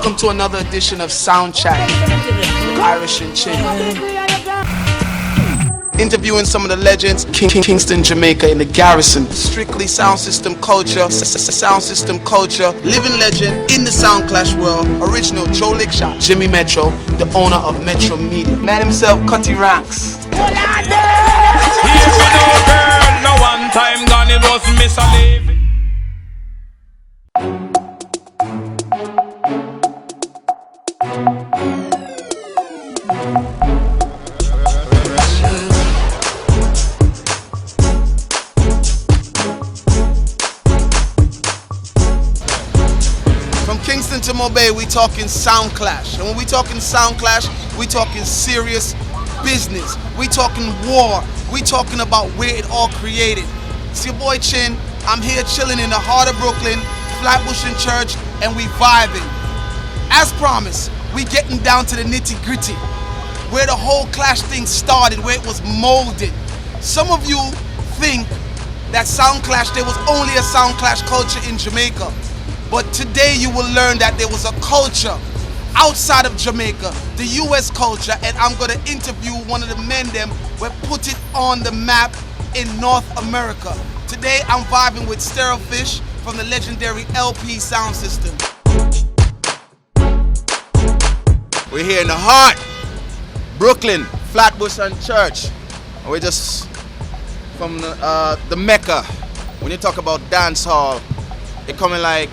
Welcome to another edition of Sound Chat with Irish and Chin. Interviewing some of the legends, Kingston, Jamaica, in the Garrison. Strictly sound system culture, living legend in the sound clash world. Original Joe Lickshot, Jimmy Metro, the owner of Metro Media. Man himself, Cutty Ranks. Here we go, girl. No one time gone, it was Miss Olive. Kingston to Mobay, we talking sound clash. And when we talking sound clash, we talking serious business. We talking war. We talking about where it all created. It's your boy Chin. I'm here chilling in the heart of Brooklyn, Flatbush and Church, and we vibing. As promised, we getting down to the nitty gritty, where the whole clash thing started, where it was molded. Some of you think that sound clash, there was only a sound clash culture in Jamaica. But today you will learn that there was a culture outside of Jamaica, the US culture, and I'm gonna interview one of the men them who put it on the map in North America. Today I'm vibing with Stero Fish from the legendary LP sound system. We're here in the heart, Brooklyn, Flatbush and Church. And we're just from the Mecca. When you talk about dance hall, it coming like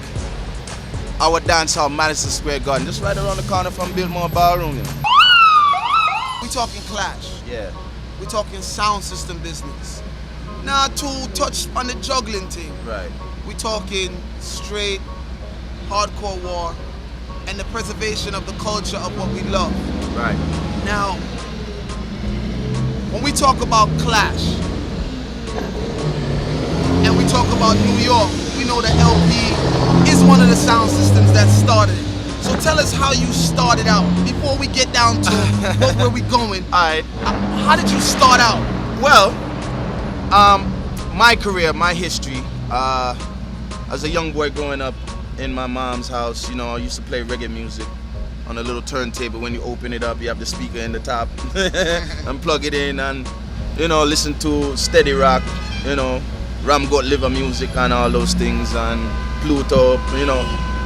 our dance hall, Madison Square Garden, just right around the corner from Biltmore Ballroom. You know? We talking clash. Yeah. We talking sound system business. Now to touch on the juggling thing. Right. We talking straight hardcore war and the preservation of the culture of what we love. Right. Now, when we talk about clash and we talk about New York, we know that LP is one of the sound systems that started it. So tell us how you started out before we get down to where we going. Alright. How did you start out? Well, my career, my history, as a young boy growing up in my mom's house, you know, I used to play reggae music on a little turntable. When you open it up, you have the speaker in the top and plug it in and, you know, listen to steady rock, you know, Ram Goat Liver music and all those things, and Pluto, you know,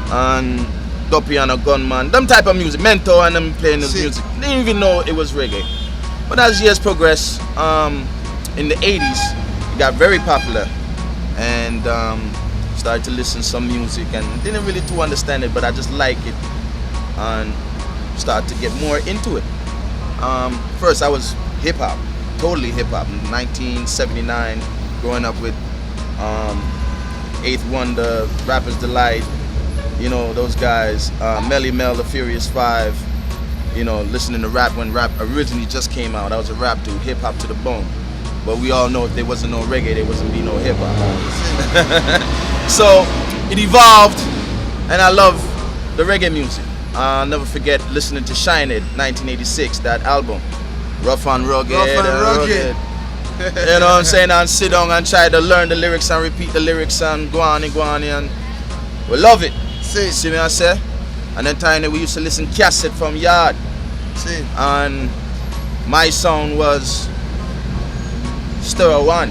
and Duppy and a Gunman, them type of music, Mentor and them playing this music. Didn't even know it was reggae. But as years progressed, in the 80s, it got very popular, and started to listen to some music and didn't really too understand it, but I just like it and started to get more into it. First I was hip hop, totally hip hop. In 1979, growing up with 8th Wonder, Rapper's Delight, you know, those guys, Melly Mel, the Furious Five, you know, listening to rap when rap originally just came out. I was a rap dude, hip hop to the bone. But we all know if there wasn't no reggae, there wasn't be no hip hop. So it evolved, and I love the reggae music. I'll never forget listening to Shine It, 1986, that album. Rough and rugged. You know what I'm saying? And sit down and try to learn the lyrics and repeat the lyrics and go on and we love it. See me I say? And then time that we used to listen cassette from Yard. And my sound was Stero 1.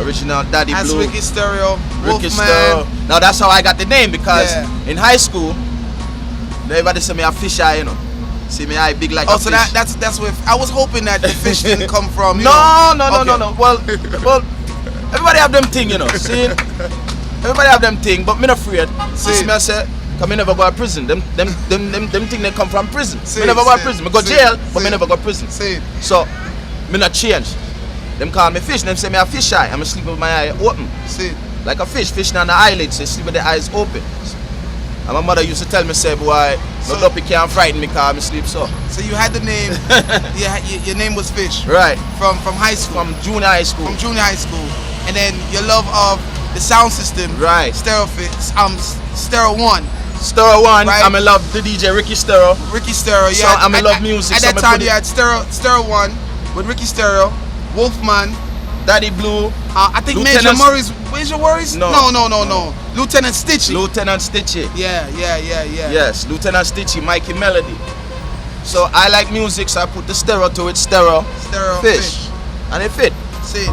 Original Daddy That's Blue. Ricky Stereo, Ricky Wolfman. Stereo. Now that's how I got the name, because in high school, everybody said me a fish eye, you know. See me eye big like a so fish. that's where I was hoping that the fish didn't come from. You No. Well, everybody have them thing, you know. See, everybody have them thing, but me not afraid. See me I say, cause me never go to prison. Them thing they come from prison. Me never go to prison. Me go jail, but me never go to prison. So me not change. Them call me fish. Them say me a fish eye. I'm sleep with my eye open. Like a fish, fishing on the eyelids. So sleep with the eyes open. And my mother used to tell me, say, boy, no duppy can't frighten me because I sleep so. So you had the name, your name was Fish. Right. From high school. From junior high school. From junior high school. And then your love of the sound system. Right. Stero Fish, Stero 1. Stero 1, right? I'm in love the DJ Ricky Stero. Ricky Stero, yeah. So I'm in love music. At that time you had Stero 1 with Ricky Stero, Wolfman, Daddy Blue. I think Lieutenant Major Murray's. Major Murray's? No. No. Lieutenant Stitchy. Lieutenant Stitchy. Yeah. Yes, Lieutenant Stitchy, Mikey Melody. So I like music, so I put the stereo to it, Stero Fish. And it fit. See.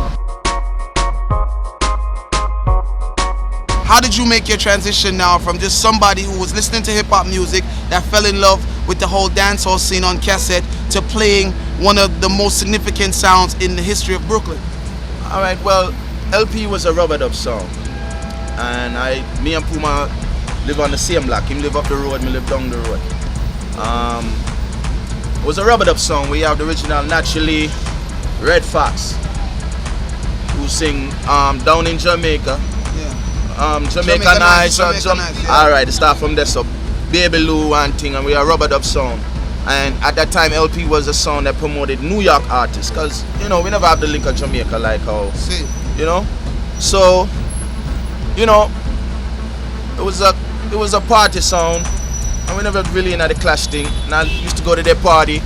How did you make your transition now from just somebody who was listening to hip hop music that fell in love with the whole dancehall scene on cassette to playing one of the most significant sounds in the history of Brooklyn? All right, well, LP was a rubber dub song. And me and Puma live on the same block. Him live up the road, me live down the road. It was a rubber dub song. We have the original Naturally, Red Fox, who sing Down in Jamaica. Jamaica Nights. Alright, it start from there. So Baby Lou and thing, and we are rubber dub song. And at that time, LP was a song that promoted New York artists, cause we never have the link of Jamaica like how, So, it was a party song, and we never really in the clash thing. And I used to go to their party,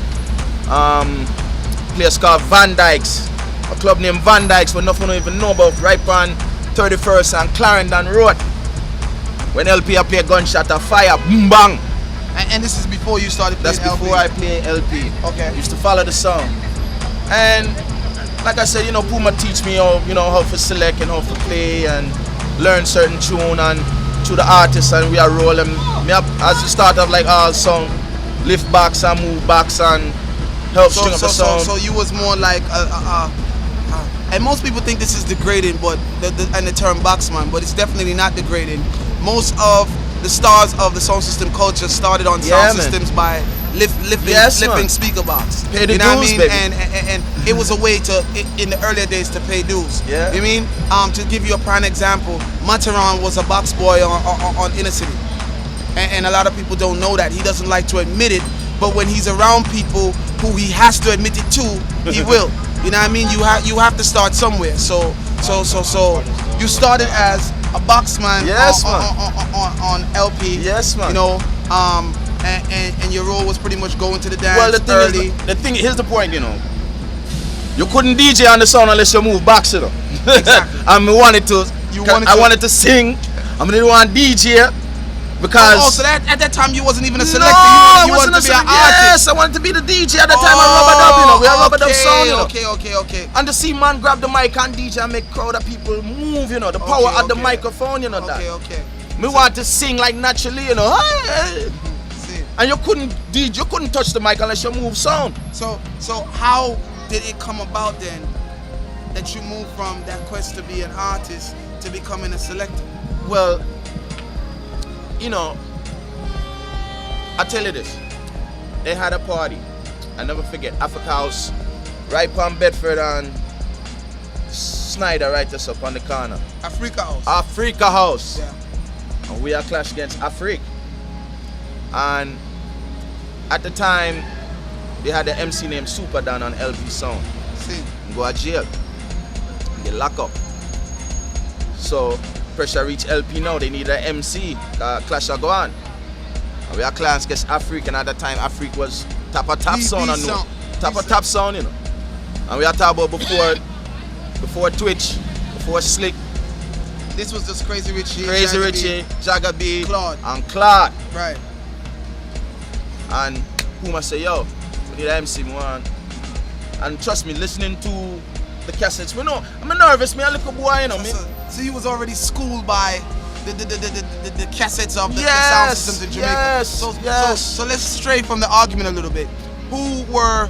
place called Van Dyke's, a club named Van Dyke's, where nothing even know about, right on 31st and Clarendon Road. When LP I play gunshot of fire, boom bang. And this is before you started playing LP? That's before I play LP. Okay. Used to follow the song. And like I said, Puma teach me how to select and how to play and learn certain tune and to the artists, and we are rolling. As you start off like all song, lift backs and move backs and help string up the song. So you was more like and most people think this is degrading, but the term boxman, but it's definitely not degrading. Most of the stars of the sound system culture started on sound systems by lifting speaker box. Pay the you know dues, what I mean? baby. And it was a way to, in the earlier days, to pay dues. Yeah. You mean? To give you a prime example, Materan was a box boy on Inner City. And a lot of people don't know that. He doesn't like to admit it, but when he's around people who he has to admit it to, he will. You know what I mean? You have to start somewhere. So you started as a boxman on LP. Yes, man. And your role was pretty much going to the dance early. Here's the point, You couldn't DJ on the song unless you move back, Exactly. I wanted to sing. I didn't want DJ because. So at that time you wasn't even a selector. No, you wanted to be an Yes, artist. I wanted to be the DJ at that time. I rubber dub, We are rubber dub song, Okay. And to see man grab the mic and DJ and make crowd of people move, the power of the microphone, that. Okay. Me want to sing like naturally, And you couldn't touch the mic unless you move sound. So how did it come about then that you moved from that quest to be an artist to becoming a selector? Well, I tell you this. They had a party. I never forget, Africa House, right on Bedford and Snyder, right us up on the corner. Africa House. Yeah. And we are clash against Afrique. And at the time, they had the MC named Super Dan on LP Sound. Go to jail. Get locked up. So pressure reach LP now. They need an MC. Clash go on. And we are clans against Afrique, and at that time Afrique was top sound and top sound, And we are talking about before Twitch, before Slick. This was just Crazy Richie, Jagger B, Claude. And Claude. Right. And Puma say, yo, we need an MC man. And trust me, listening to the cassettes, I'm nervous, me a little boy, So you was already schooled by the cassettes of the sound systems in Jamaica. So let's stray from the argument a little bit. Who were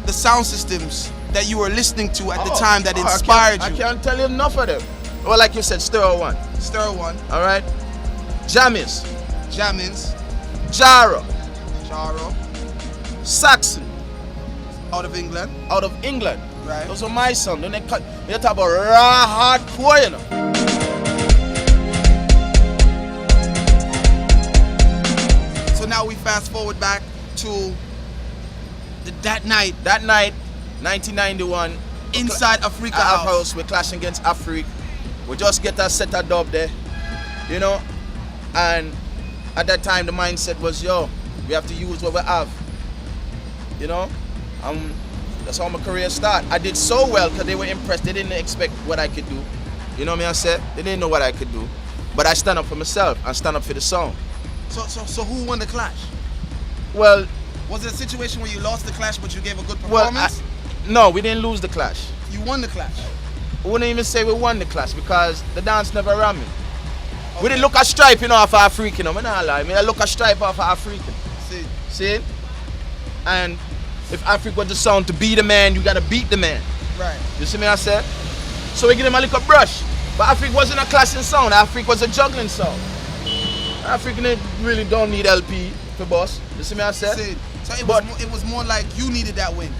the sound systems that you were listening to at the time that inspired you? I can't tell you enough of them. Well, like you said, Stero 1. All right. Jammins. Jaro. Saxon. Out of England. Right. Those are my sons. Then they talk about raw hardcore, So now we fast forward back to that night, 1991. Inside Africa House. We're clashing against Afrique. We just get a set of dub there, And at that time, the mindset was, we have to use what we have, That's how my career started. I did so well because they were impressed. They didn't expect what I could do. You know what I said? They didn't know what I could do. But I stand up for myself. I stand up for the song. So who won the clash? Well, Was it a situation where you lost the clash but you gave a good well, performance? no, we didn't lose the clash. You won the clash. I wouldn't even say we won the clash because the dance never ran me. We didn't look at stripe, you know, off our freaking. I'm not lying. I look at stripe off our freaking. See? And if Africa was the sound to be the man, you gotta beat the man. Right. You see me I said? So we give him a little brush. But Africa wasn't a clashing sound. Africa was a juggling sound. Africa really don't need LP for boss. You see me I said? So it was more like you needed that win.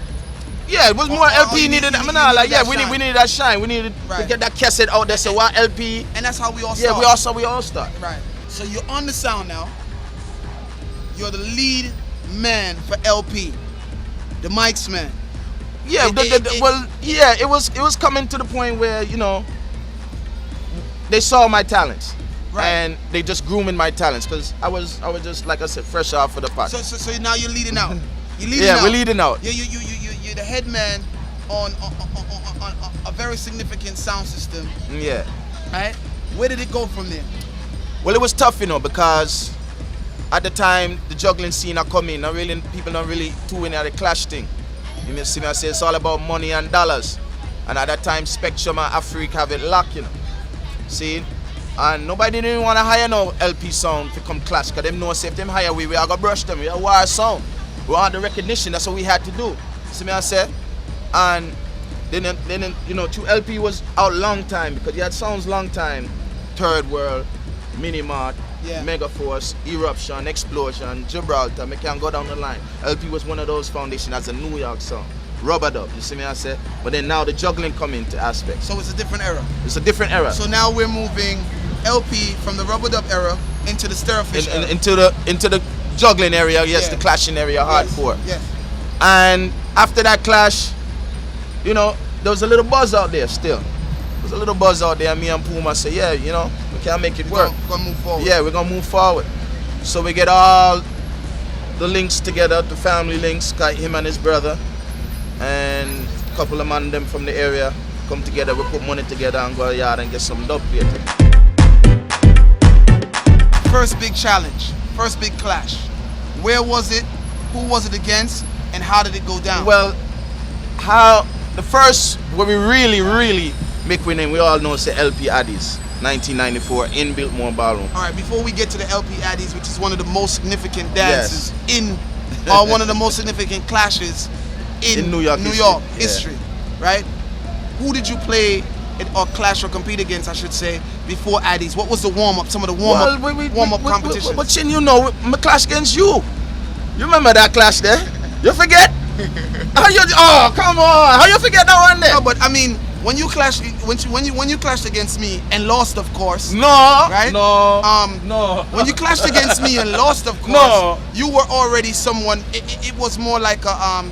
Yeah, it was more LP needed. I mean, like, yeah, we needed that shine. We needed to get that cassette out there. So what LP? And that's how we all start. Yeah, we all start. Right. So you're on the sound now. You're the lead man for LP, the Mike's man. Yeah, it was coming to the point where, you know, they saw my talents. Right. And they just grooming my talents because I was just, like I said, fresh off for the pot. So now you're leading out. We're leading out. You're the head man on a very significant sound system. Yeah. Right? Where did it go from there? Well, it was tough, you know, because at the time the juggling scene are coming. People don't really too into the clash thing. You see me I say it's all about money and dollars. And at that time Spectrum and Africa have it locked, you know. See? And nobody didn't want to hire no LP sound to come clash because them know if them hire we are gonna brush them. We are war sound. We want the recognition, that's what we had to do. See me I say? And then you know, 2LP was out long time because you had sounds long time. Third World, Minimart, Megaforce, Eruption, Explosion, Gibraltar, I can go down the line. LP was one of those foundations as a New York sound. Rubber dub, you see me I say? But then now the juggling come into aspect. So it's a different era. It's a different era. So now we're moving LP from the rubber dub era into the Stero Fish era. Into the juggling area, yes, the clashing area, hardcore. Yes. And after that clash, you know, there was a little buzz out there still. There was a little buzz out there, and me and Puma say, yeah, you know, we can't make it work. We're gonna move forward. Yeah, we're gonna move forward. So we get all the links together, the family links, got him and his brother, and a couple of man them from the area come together, we put money together and go to the yard and get some dub here. First big challenge, first big clash. Where was it? Who was it against? And how did it go down? Well, the first where we really make winning, we all know it's the LP Addies, 1994 in Biltmore Ballroom. All right, before we get to the LP Addies, which is one of the most significant dances one of the most significant clashes in New York history, right? Who did you play or clash or compete against, I should say, before Addies? What was the warm-up, some of the warm-up competitions? But Chin, you know, my clash against you. You remember that clash there? You forget? Oh, come on! How you forget that one there? No, but I mean, when you clashed against me and lost, of course. No. Right? No. No. When you clashed against me and lost, of course. You were already someone. It was more like a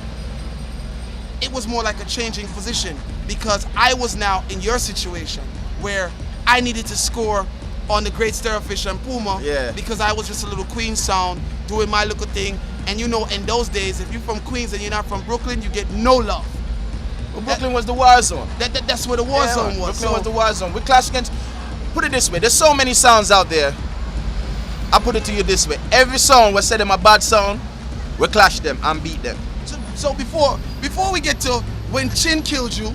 It was more like a changing position because I was now in your situation where I needed to score on the great Stero Fish and Puma because I was just a little Queens sound doing my little thing. And you know, in those days, if you're from Queens and you're not from Brooklyn, you get no love. Well, Brooklyn was the war zone. That's where the war zone was. Brooklyn was the war zone. We clash against, put it this way, there's so many sounds out there. I put it to you this way. Every song we said them a bad sound, we clash them and beat them. So before we get to when Chin killed you in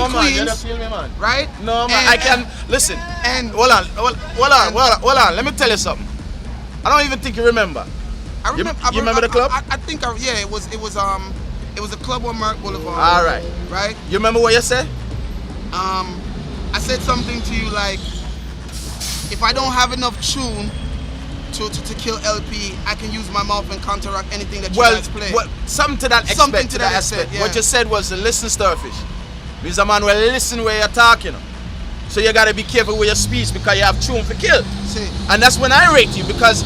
Queens, you don't feel me, man. Right? No, man, I can, listen, and hold on, let me tell you something. I don't even think you remember. I remember. You remember the club? I think. It was a club on Merck Boulevard. All right. Right. You remember what you said? I said something to you like, if I don't have enough tune to kill LP, I can use my mouth and counteract anything that you guys play. Well, something to that aspect. Yeah. What you said was listen, Stero Fish. Means a man will listen where you're talking. So you gotta be careful with your speech because you have tune for kill. See. And that's when I rate you because,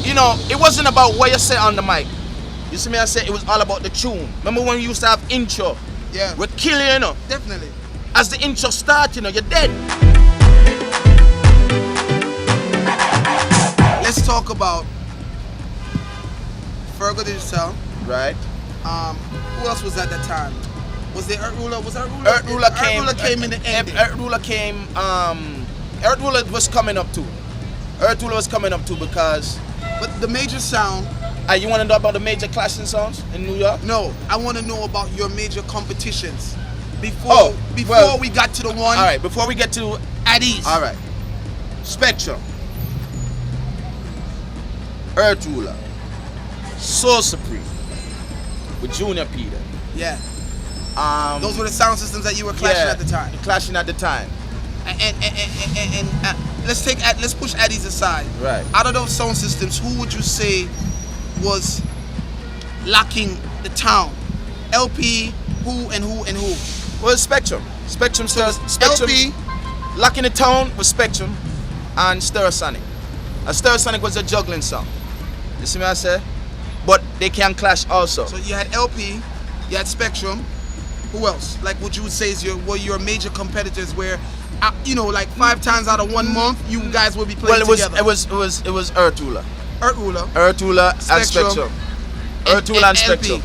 you know, it wasn't about what you say on the mic. You see me, I said it was all about the tune. Remember when we used to have intro? Yeah. We're killing, you know. Definitely. As the intro starts, you know, you're dead. Let's talk about Fergal Digital. Right. Who else was at that time? Was there Earth Ruler? Was Earth Ruler? Earth Ruler came. Earth Ruler came in the end. Earth Ruler came. Earth Ruler was coming up too. Earth Ruler was coming up too because. But the major sound. You want to know about the major clashing sounds in New York? No, I want to know about your major competitions. Before we got to the one. All right, before we get to at ease. All right, Spectrum, Earth Ruler, Soul Supreme, with Junior Peter. Yeah. Those were the sound systems that you were clashing at the time. Clashing at the time. And let's push Addies aside. Right. Out of those sound systems, who would you say was locking the town? LP, who and who and who? Well, Spectrum. Spectrum. LP locking the town was Spectrum and Stereosonic. Stereosonic was a juggling song. You see what I say? But they can clash also. So you had LP, you had Spectrum. Who else? Like what you would say is your major competitors where, like 5 times out of 1 month, you guys will be playing together. It was Earth Ruler. Earth Ruler. Earth Ruler and Spectrum. Earth Ruler and Spectrum.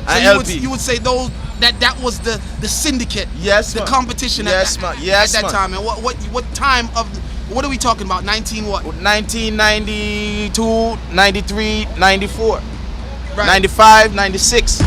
And so LP. You would say those that was the syndicate. Yes, the man. competition Yes, at man. that time. And what time of what are we talking about? 1992, 93, 94. Right. 95, 96.